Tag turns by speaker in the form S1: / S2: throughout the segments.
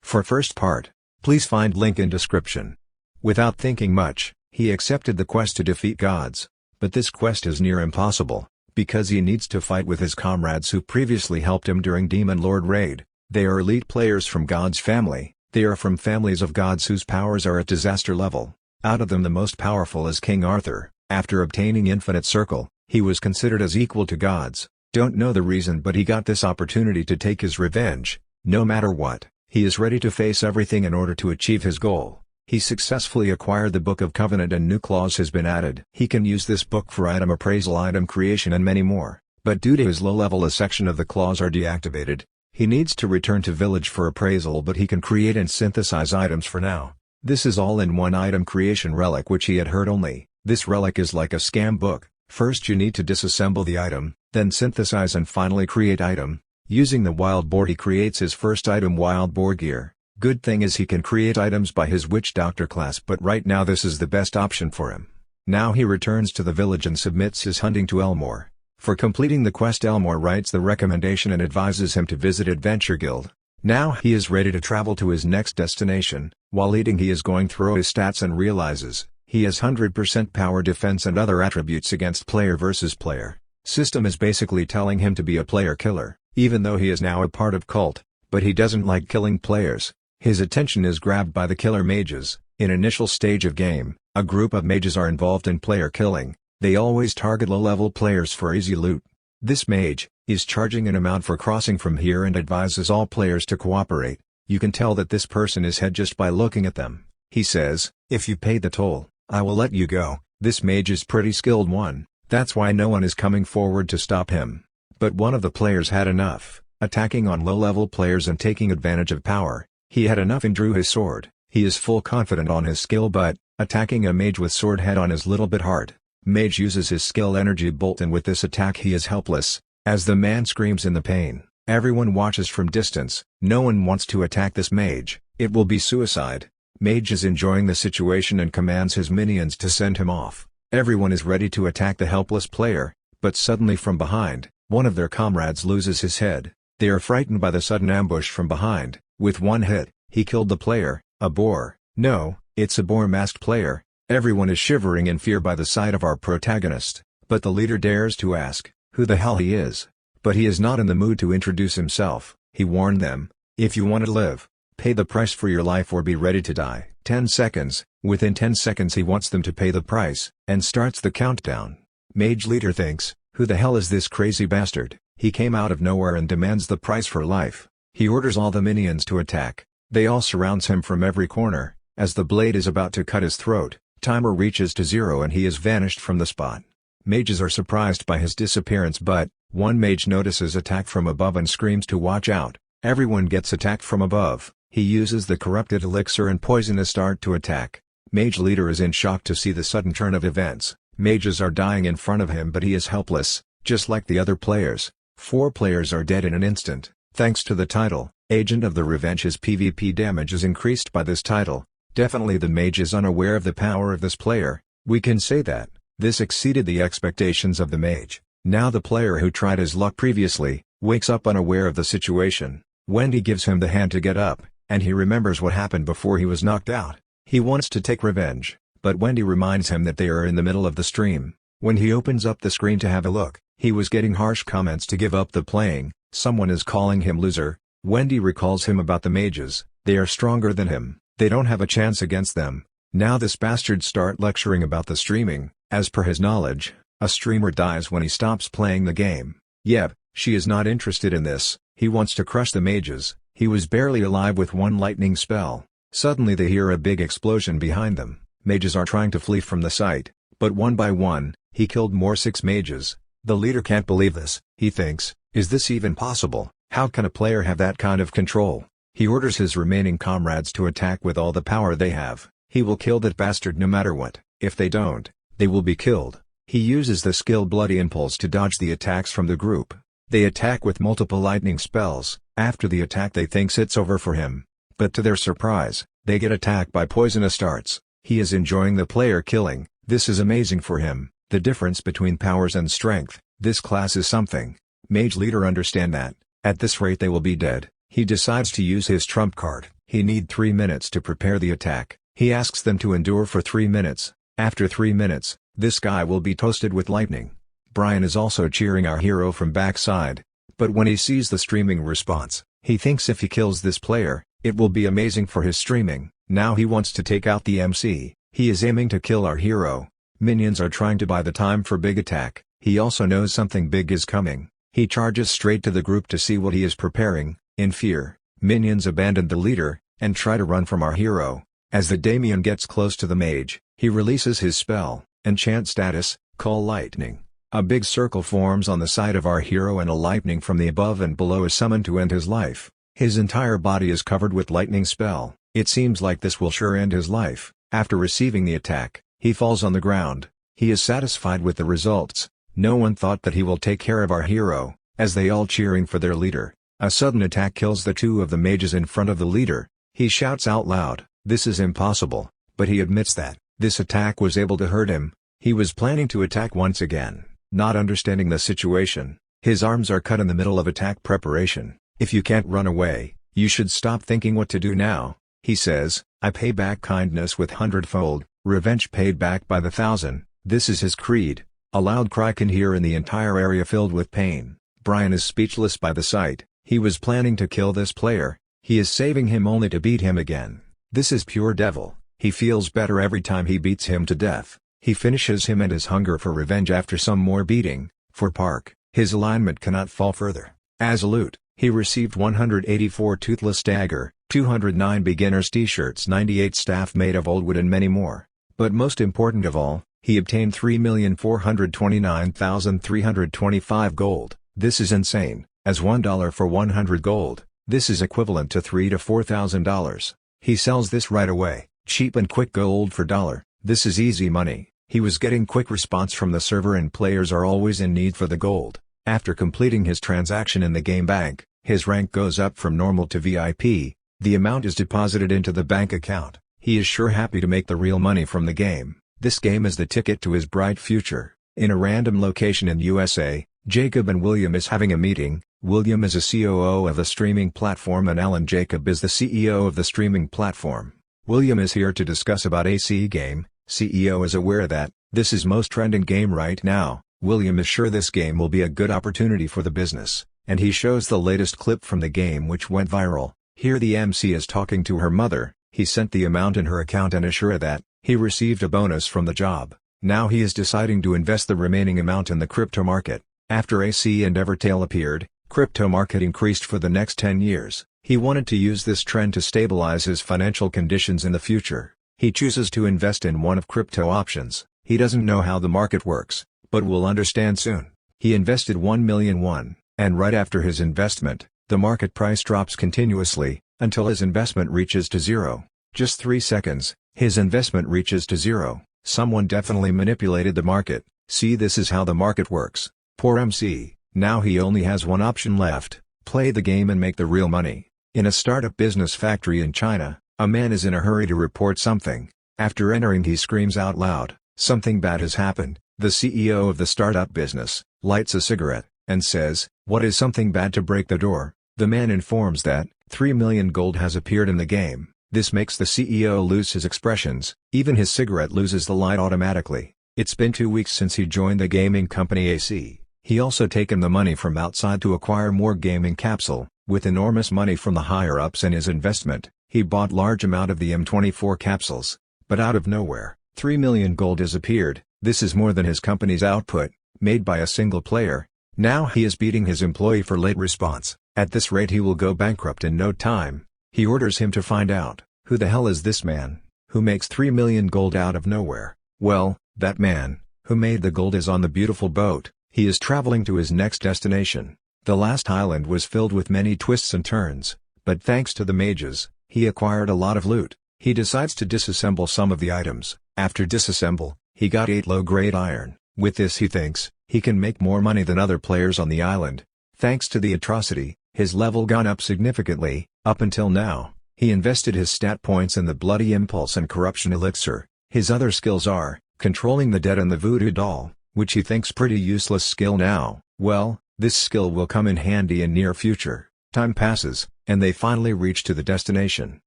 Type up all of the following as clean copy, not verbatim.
S1: For first part, please find link in description. Without thinking much, he accepted the quest to defeat gods. But this quest is near impossible, because he needs to fight with his comrades who previously helped him during Demon Lord raid. They are elite players from God's family. They are from families of gods whose powers are at disaster level. Out of them the most powerful is King Arthur. After obtaining Infinite Circle, he was considered as equal to gods. Don't know the reason, but he got this opportunity to take his revenge. No matter what, he is ready to face everything in order to achieve his goal. He successfully acquired the Book of Covenant and new clause has been added. He can use this book for item appraisal, item creation and many more. But due to his low level, a section of the clause are deactivated. He needs to return to village for appraisal, but he can create and synthesize items for now. This is all in one item creation relic, which he had heard only. This relic is like a scam book. First you need to disassemble the item, then synthesize and finally create item. Using the wild boar he creates his first item, wild boar gear. Good thing is he can create items by his witch doctor class, but right now this is the best option for him. Now he returns to the village and submits his hunting to Elmore. For completing the quest, Elmore writes the recommendation and advises him to visit Adventure Guild. Now he is ready to travel to his next destination. While eating he is going through his stats and realizes he has 100% power, defense and other attributes against player versus player. System is basically telling him to be a player killer, even though he is now a part of cult, but he doesn't like killing players. His attention is grabbed by the killer mages. In initial stage of game, a group of mages are involved in player killing. They always target low-level players for easy loot. This mage is charging an amount for crossing from here and advises all players to cooperate. You can tell that this person is head just by looking at them. He says, "If you pay the toll, I will let you go." This mage is pretty skilled one, that's why no one is coming forward to stop him. But one of the players had enough, attacking on low-level players and taking advantage of power. He had enough and drew his sword. He is full confident on his skill, but attacking a mage with sword head on is little bit hard. Mage uses his skill Energy Bolt, and with this attack he is helpless. As the man screams in the pain, everyone watches from distance. No one wants to attack this mage, it will be suicide. Mage is enjoying the situation and commands his minions to send him off. Everyone is ready to attack the helpless player, but suddenly from behind, one of their comrades loses his head. They are frightened by the sudden ambush from behind. With one hit, he killed the player. A boar. No, it's a boar-masked player. Everyone is shivering in fear by the sight of our protagonist, but the leader dares to ask who the hell he is. But he is not in the mood to introduce himself. He warned them, "If you want to live, pay the price for your life or be ready to die." 10 seconds. Within 10 seconds he wants them to pay the price, and starts the countdown. Mage leader thinks, who the hell is this crazy bastard? He came out of nowhere and demands the price for life. He orders all the minions to attack. They all surrounds him from every corner. As the blade is about to cut his throat, timer reaches to 0 and he is vanished from the spot. Mages are surprised by his disappearance, but one mage notices attack from above and screams to watch out. Everyone gets attacked from above. He uses the corrupted elixir and poisonous dart to attack. Mage leader is in shock to see the sudden turn of events. Mages are dying in front of him, but he is helpless, just like the other players. 4 players are dead in an instant. Thanks to the title, Agent of the Revenge, his PvP damage is increased by this title. Definitely the mage is unaware of the power of this player. We can say that this exceeded the expectations of the mage. Now the player who tried his luck previously wakes up unaware of the situation. Wendy gives him the hand to get up, and he remembers what happened before he was knocked out. He wants to take revenge, but Wendy reminds him that they are in the middle of the stream. When he opens up the screen to have a look, he was getting harsh comments to give up the playing. Someone is calling him loser. Wendy recalls him about the mages. They are stronger than him. They don't have a chance against them. Now this bastard start lecturing about the streaming. As per his knowledge, a streamer dies when he stops playing the game. Yep, she is not interested in this. He wants to crush the mages. He was barely alive with one lightning spell. Suddenly they hear a big explosion behind them. Mages are trying to flee from the site, but one by one, he killed more 6 mages. The leader can't believe this. He thinks, is this even possible? How can a player have that kind of control? He orders his remaining comrades to attack with all the power they have. He will kill that bastard no matter what. If they don't, they will be killed. He uses the skill Bloody Impulse to dodge the attacks from the group. They attack with multiple lightning spells. After the attack they thinks it's over for him, but to their surprise, they get attacked by poisonous darts. He is enjoying the player killing. This is amazing for him. The difference between powers and strength. This class is something. Mage leader understand that. At this rate they will be dead. He decides to use his trump card. He need 3 minutes to prepare the attack. He asks them to endure for 3 minutes. After 3 minutes, this guy will be toasted with lightning. Brian is also cheering our hero from backside. But when he sees the streaming response, he thinks if he kills this player, it will be amazing for his streaming. Now he wants to take out the MC. He is aiming to kill our hero. Minions are trying to buy the time for big attack. He also knows something big is coming. He charges straight to the group to see what he is preparing. In fear, minions abandon the leader, and try to run from our hero. As the Damien gets close to the mage, he releases his spell, enchant status, call lightning. A big circle forms on the side of our hero and a lightning from the above and below is summoned to end his life. His entire body is covered with lightning spell. It seems like this will sure end his life. After receiving the attack, he falls on the ground. He is satisfied with the results. No one thought that he will take care of our hero, as they all cheering for their leader. A sudden attack kills the two of the mages in front of the leader. He shouts out loud, "This is impossible," but he admits that this attack was able to hurt him. He was planning to attack once again, not understanding the situation. His arms are cut in the middle of attack preparation. "If you can't run away, you should stop thinking what to do now," he says. "I pay back kindness with 100-fold, revenge paid back by the 1,000. This is his creed. A loud cry can hear in the entire area filled with pain. Brian is speechless by the sight. He was planning to kill this player. He is saving him only to beat him again. This is pure devil. He feels better every time he beats him to death. He finishes him and his hunger for revenge after some more beating. For Park, his alignment cannot fall further. As a loot, he received 184 toothless dagger, 209 beginners t-shirts, 98 staff made of old wood and many more. But most important of all, he obtained 3,429,325 gold. This is insane, as $1 for 100 gold. This is equivalent to $3,000 to $4,000. He sells this right away, cheap and quick gold for $1. This is easy money. He was getting quick response from the server and players are always in need for the gold. After completing his transaction in the game bank, his rank goes up from normal to VIP. The amount is deposited into the bank account. He is sure happy to make the real money from the game. This game is the ticket to his bright future. In a random location in USA, Jacob and William is having a meeting. William is a COO of the streaming platform and Alan Jacob is the CEO of the streaming platform. William is here to discuss about AC game. CEO is aware that this is most trending game right now. William is sure this game will be a good opportunity for the business, and he shows the latest clip from the game which went viral. Here the MC is talking to her mother. He sent the amount in her account and is sure that he received a bonus from the job. Now he is deciding to invest the remaining amount in the crypto market. After AC and Evertail appeared, crypto market increased for the next 10 years. He wanted to use this trend to stabilize his financial conditions in the future. He chooses to invest in one of crypto options. He doesn't know how the market works, but will understand soon. He invested 1 million won, and right after his investment, the market price drops continuously, until his investment reaches to zero. Just 3 seconds, his investment reaches to zero. Someone definitely manipulated the market. See, this is how the market works. Poor MC, now he only has one option left: play the game and make the real money. In a startup business factory in China, a man is in a hurry to report something. After entering he screams out loud, "Something bad has happened." The CEO of the startup business lights a cigarette, and says, "What is something bad?" to break the door. The man informs that 3 million gold has appeared in the game. This makes the CEO lose his expressions. Even his cigarette loses the light automatically. It's been 2 weeks since he joined the gaming company AC. He also taken the money from outside to acquire more gaming capsule. With enormous money from the higher-ups and his investment, he bought large amount of the M24 capsules. But out of nowhere, 3 million gold has appeared. This is more than his company's output, made by a single player. Now he is beating his employee for late response. At this rate he will go bankrupt in no time. He orders him to find out, who the hell is this man, who makes 3 million gold out of nowhere. Well, that man, who made the gold is on the beautiful boat. He is traveling to his next destination. The last island was filled with many twists and turns, but thanks to the mages, he acquired a lot of loot. He decides to disassemble some of the items. After disassemble, he got 8 low-grade iron. With this he thinks, he can make more money than other players on the island. Thanks to the atrocity, his level gone up significantly. Up until now, he invested his stat points in the Bloody Impulse and Corruption Elixir. His other skills are, controlling the dead and the Voodoo Doll, which he thinks pretty useless skill now. Well, this skill will come in handy in near future. Time passes, and they finally reach to the destination.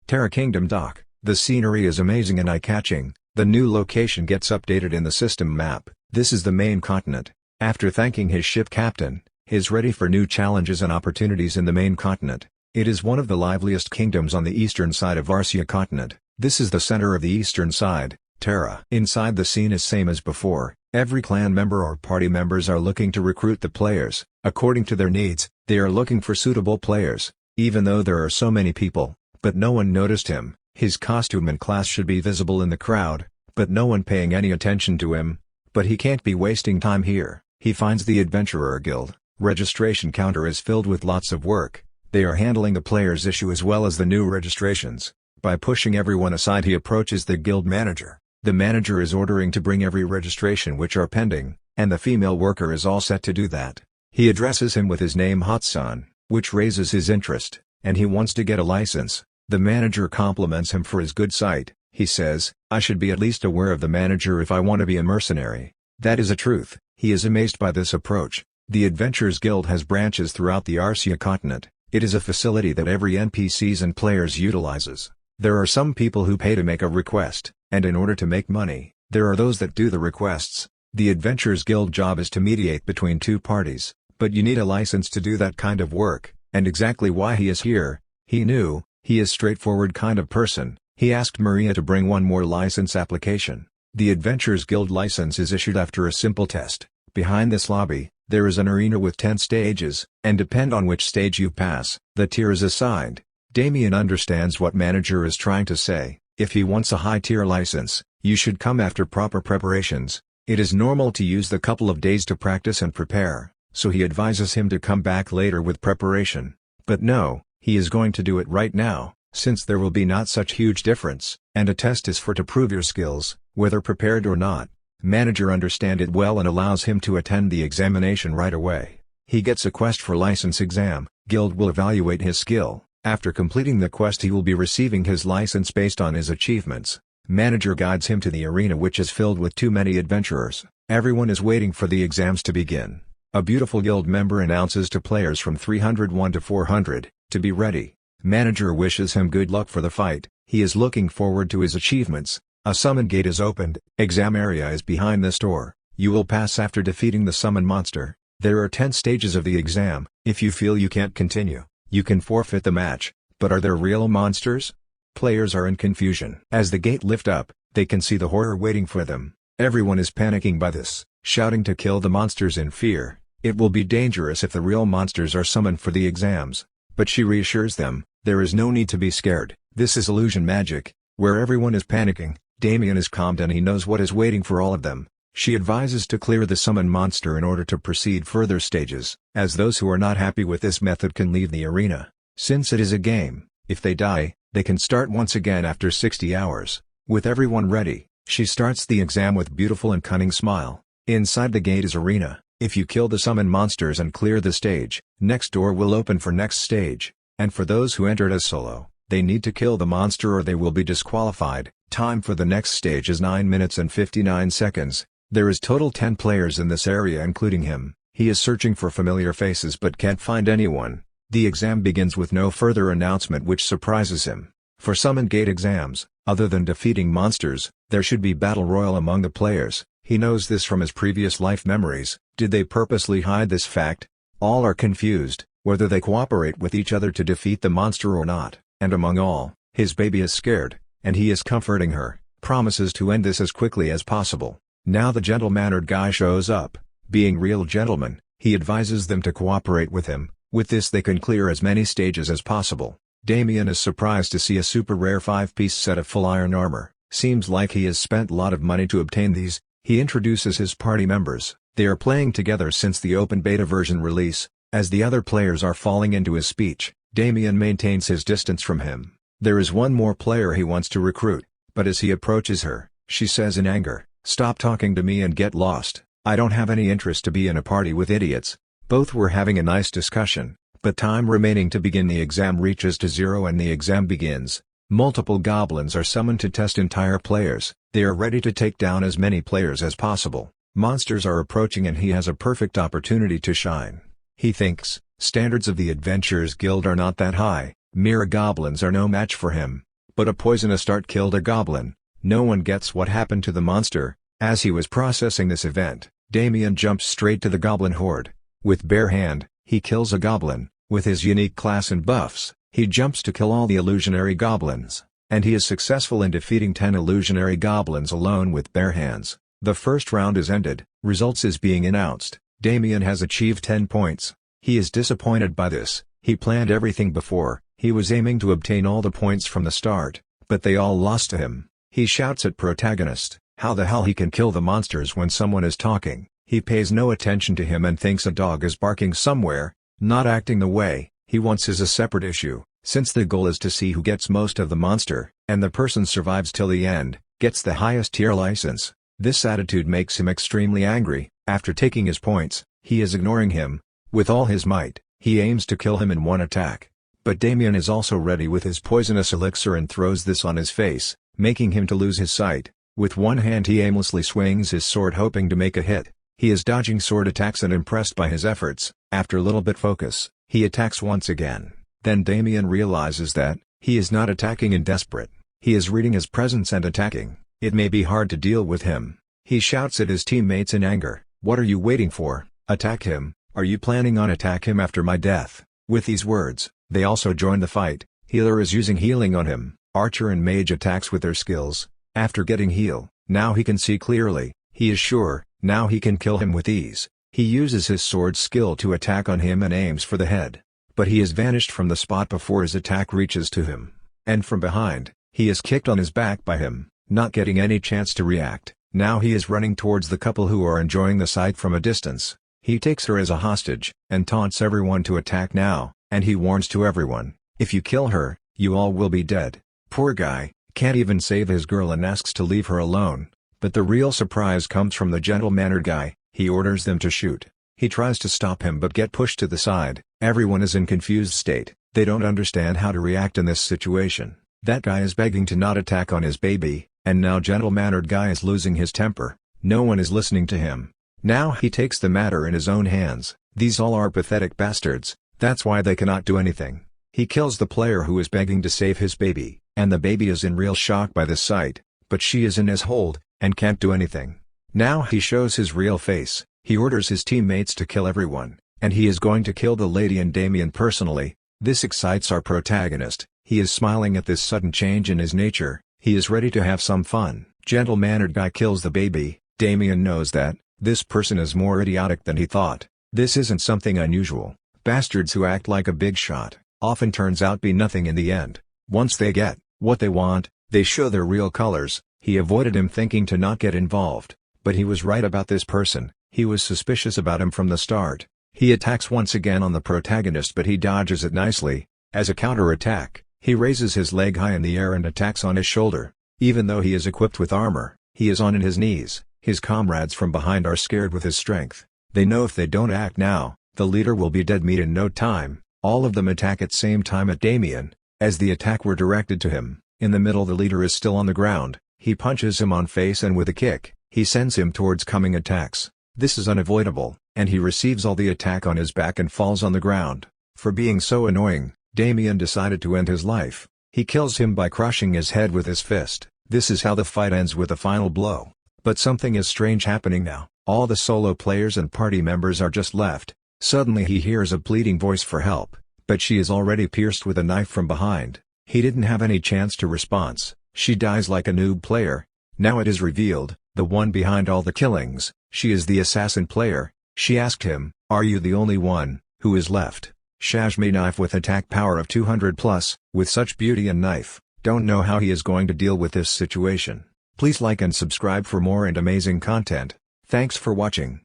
S1: Terra Kingdom Dock. The scenery is amazing and eye-catching. The new location gets updated in the system map. This is the main continent. After thanking his ship captain, he is ready for new challenges and opportunities in the main continent. It is one of the liveliest kingdoms on the eastern side of Arcia continent. This is the center of the eastern side, Terra. Inside the scene is same as before. Every clan member or party members are looking to recruit the players. According to their needs, they are looking for suitable players. Even though there are so many people, but no one noticed him. His costume and class should be visible in the crowd, but no one paying any attention to him. But he can't be wasting time here. He finds the Adventurer Guild. Registration counter is filled with lots of work. They are handling the players' issue as well as the new registrations. By pushing everyone aside, he approaches the guild manager. The manager is ordering to bring every registration which are pending, and the female worker is all set to do that. He addresses him with his name Hatsan, which raises his interest, and he wants to get a license. The manager compliments him for his good sight. He says, "I should be at least aware of the manager if I want to be a mercenary." That is a truth. He is amazed by this approach. The Adventurers Guild has branches throughout the Arcia continent. It is a facility that every NPCs and players utilizes. There are some people who pay to make a request, and in order to make money, there are those that do the requests. The Adventurers Guild job is to mediate between two parties, but you need a license to do that kind of work, and exactly why he is here. He knew, he is straightforward kind of person. He asked Maria to bring one more license application. The Adventurers Guild license is issued after a simple test. Behind this lobby, there is an arena with 10 stages, and depend on which stage you pass, the tier is assigned. Damien understands what manager is trying to say. If he wants a high-tier license, you should come after proper preparations. It is normal to use the couple of days to practice and prepare, so he advises him to come back later with preparation. But no, he is going to do it right now, since there will be not such huge difference, and a test is for to prove your skills, whether prepared or not. Manager understand it well and allows him to attend the examination right away. He gets a quest for license exam. Guild will evaluate his skill. After completing the quest he will be receiving his license based on his achievements. Manager guides him to the arena which is filled with too many adventurers. Everyone is waiting for the exams to begin. A beautiful guild member announces to players from 301 to 400, to be ready. Manager wishes him good luck for the fight. He is looking forward to his achievements. A summon gate is opened. Exam area is behind this door. You will pass after defeating the summon monster. There are 10 stages of the exam. If you feel you can't continue, you can forfeit the match. But are there real monsters? Players are in confusion. As the gate lift up, they can see the horror waiting for them. Everyone is panicking by this, shouting to kill the monsters in fear. It will be dangerous if the real monsters are summoned for the exams. But she reassures them, there is no need to be scared. This is illusion magic. Where everyone is panicking, Damien is calmed and he knows what is waiting for all of them. She advises to clear the summon monster in order to proceed further stages, as those who are not happy with this method can leave the arena. Since it is a game, if they die, they can start once again after 60 hours. With everyone ready, she starts the exam with beautiful and cunning smile. Inside the gate is arena. If you kill the summon monsters and clear the stage, next door will open for next stage. And for those who entered as solo, they need to kill the monster or they will be disqualified. Time for the next stage is 9 minutes and 59 seconds. There is total 10 players in this area including him. He is searching for familiar faces but can't find anyone. The exam begins with no further announcement which surprises him. For summon gate exams, other than defeating monsters, there should be battle royal among the players. He knows this from his previous life memories. Did they purposely hide this fact? All are confused, whether they cooperate with each other to defeat the monster or not. And among all, his baby is scared, and he is comforting her, promises to end this as quickly as possible. Now the gentle-mannered guy shows up. Being real gentleman, he advises them to cooperate with him. With this they can clear as many stages as possible. Damien is surprised to see a super rare 5-piece set of full iron armor. Seems like he has spent a lot of money to obtain these. He introduces his party members. They are playing together since the open beta version release. As the other players are falling into his speech, Damien maintains his distance from him. There is one more player he wants to recruit, but as he approaches her, she says in anger, "Stop talking to me and get lost. I don't have any interest to be in a party with idiots." Both were having a nice discussion, but time remaining to begin the exam reaches to 0 and the exam begins. Multiple goblins are summoned to test entire players. They are ready to take down as many players as possible. Monsters are approaching and he has a perfect opportunity to shine. He thinks, standards of the Adventurers Guild are not that high, mere goblins are no match for him. But a poisonous dart killed a goblin. No one gets what happened to the monster. As he was processing this event, Damien jumps straight to the goblin horde. With bare hand, he kills a goblin. With his unique class and buffs, he jumps to kill all the illusionary goblins, and he is successful in defeating 10 illusionary goblins alone with bare hands. The first round is ended, results is being announced. Damien has achieved 10 points. He is disappointed by this. He planned everything before, he was aiming to obtain all the points from the start, but they all lost to him. He shouts at protagonist, how the hell he can kill the monsters when someone is talking. He pays no attention to him and thinks a dog is barking somewhere. Not acting the way he wants is a separate issue, since the goal is to see who gets most of the monster, and the person survives till the end, gets the highest tier license. This attitude makes him extremely angry. After taking his points, he is ignoring him. With all his might, he aims to kill him in one attack. But Damien is also ready with his poisonous elixir and throws this on his face, making him to lose his sight. With one hand he aimlessly swings his sword hoping to make a hit. He is dodging sword attacks and impressed by his efforts. After little bit focus, he attacks once again. Then Damien realizes that he is not attacking in desperate. He is reading his presence and attacking. It may be hard to deal with him. He shouts at his teammates in anger, "What are you waiting for? Attack him! Are you planning on attack him after my death?" With these words, they also join the fight. Healer is using healing on him. Archer and mage attacks with their skills. After getting heal, now he can see clearly. He is sure, now he can kill him with ease. He uses his sword skill to attack on him and aims for the head. But he has vanished from the spot before his attack reaches to him. And from behind, he is kicked on his back by him, not getting any chance to react. Now he is running towards the couple who are enjoying the sight from a distance. He takes her as a hostage, and taunts everyone to attack now, and he warns to everyone, "If you kill her, you all will be dead." Poor guy, can't even save his girl and asks to leave her alone. But the real surprise comes from the gentle-mannered guy. He orders them to shoot. He tries to stop him but get pushed to the side. Everyone is in confused state. They don't understand how to react in this situation. That guy is begging to not attack on his baby, and now gentle-mannered guy is losing his temper. No one is listening to him. Now he takes the matter in his own hands. These all are pathetic bastards. That's why they cannot do anything. He kills the player who is begging to save his baby, and the baby is in real shock by this sight, but she is in his hold, and can't do anything. Now he shows his real face. He orders his teammates to kill everyone, and he is going to kill the lady and Damien personally. This excites our protagonist. He is smiling at this sudden change in his nature. He is ready to have some fun. Gentle-mannered guy kills the baby. Damien knows that this person is more idiotic than he thought. This isn't something unusual. Bastards who act like a big shot often turns out be nothing in the end. Once they get what they want, they show their real colors. He avoided him thinking to not get involved, but he was right about this person. He was suspicious about him from the start. He attacks once again on the protagonist but he dodges it nicely. As a counter-attack, he raises his leg high in the air and attacks on his shoulder. Even though he is equipped with armor, he is on his knees. His comrades from behind are scared with his strength. They know if they don't act now, the leader will be dead meat in no time. All of them attack at same time at Damien, as the attack were directed to him. In the middle the leader is still on the ground. He punches him on face and with a kick, he sends him towards coming attacks. This is unavoidable, and he receives all the attack on his back and falls on the ground. For being so annoying, Damien decided to end his life. He kills him by crushing his head with his fist. This is how the fight ends with a final blow. But something is strange happening now. All the solo players and party members are just left. Suddenly he hears a pleading voice for help, but she is already pierced with a knife from behind. He didn't have any chance to response. She dies like a noob player. Now it is revealed, the one behind all the killings, she is the assassin player. She asked him, "Are you the only one who is left?" Shajme knife with attack power of 200 plus, with such beauty and knife, don't know how he is going to deal with this situation. Please like and subscribe for more and amazing content. Thanks for watching.